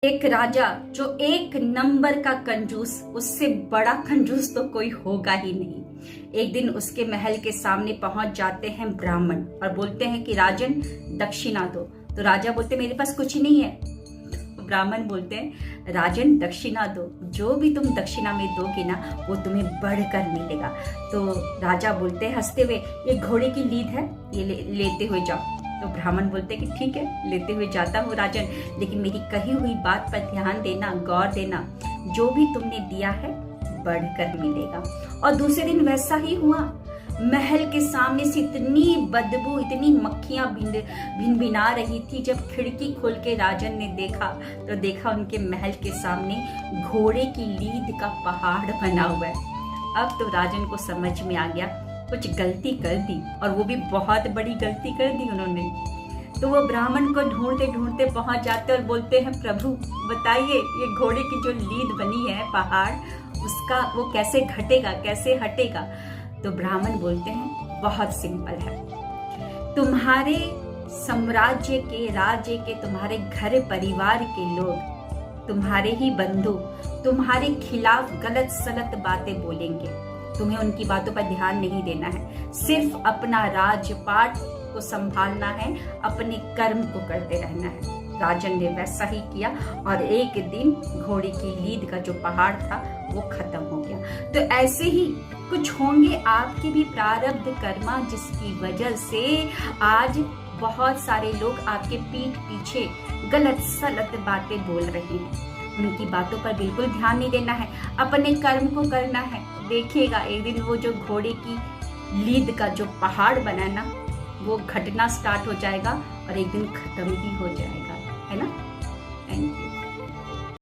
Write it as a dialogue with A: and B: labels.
A: एक राजा जो एक नंबर का कंजूस, उससे बड़ा कंजूस तो कोई होगा ही नहीं। एक दिन उसके महल के सामने पहुंच जाते हैं ब्राह्मण और बोलते हैं कि राजन दक्षिणा दो। तो राजा बोलते मेरे पास कुछ नहीं है। तो ब्राह्मण बोलते हैं राजन दक्षिणा दो, जो भी तुम दक्षिणा में दोगे ना वो तुम्हें बढ़कर मिलेगा। तो राजा बोलते हैं हंसते हुए ये घोड़े की लीद है, ये लेते हुए जाओ। तो ब्राह्मण बोलते कि ठीक है, लेते हुए जाता हूँ राजन, लेकिन मेरी कही हुई बात पर ध्यान देना, गौर देना, जो भी तुमने दिया है बढ़कर मिलेगा। और दूसरे दिन वैसा ही हुआ। महल के सामने से इतनी बदबू, इतनी मक्खियां भिनभिना रही थी। जब खिड़की खोल के राजन ने देखा तो देखा उनके महल के सामने घोड़े की लीद का पहाड़ बना हुआ है। अब तो राजन को समझ में आ गया कुछ गलती कर दी, और वो भी बहुत बड़ी गलती कर दी उन्होंने। तो वो ब्राह्मण को ढूंढते ढूंढते पहुंच जाते और बोलते हैं प्रभु बताइए ये घोड़े की जो लीद बनी है पहाड़, उसका वो कैसे घटेगा, कैसे हटेगा। तो ब्राह्मण बोलते हैं बहुत सिंपल है। तुम्हारे साम्राज्य के, राज्य के, तुम्हारे घर परिवार के लोग, तुम्हारे ही बंधु तुम्हारे खिलाफ गलत सलत बातें बोलेंगे। तुम्हें उनकी बातों पर ध्यान नहीं देना है, सिर्फ अपना राजपाट को संभालना है, अपने कर्म को करते रहना है। राजन ने वैसा ही किया और एक दिन घोड़े की लीद का जो पहाड़ था वो खत्म हो गया। तो ऐसे ही कुछ होंगे आपके भी प्रारब्ध कर्मा, जिसकी वजह से आज बहुत सारे लोग आपके पीठ पीछे गलत सलत बातें बोल रहे हैं। उनकी बातों पर बिल्कुल ध्यान नहीं देना है, अपने कर्म को करना है। देखिएगा एक दिन वो जो घोड़े की लीद का जो पहाड़ बना ना, वो घटना स्टार्ट हो जाएगा और एक दिन खत्म भी हो जाएगा, है ना।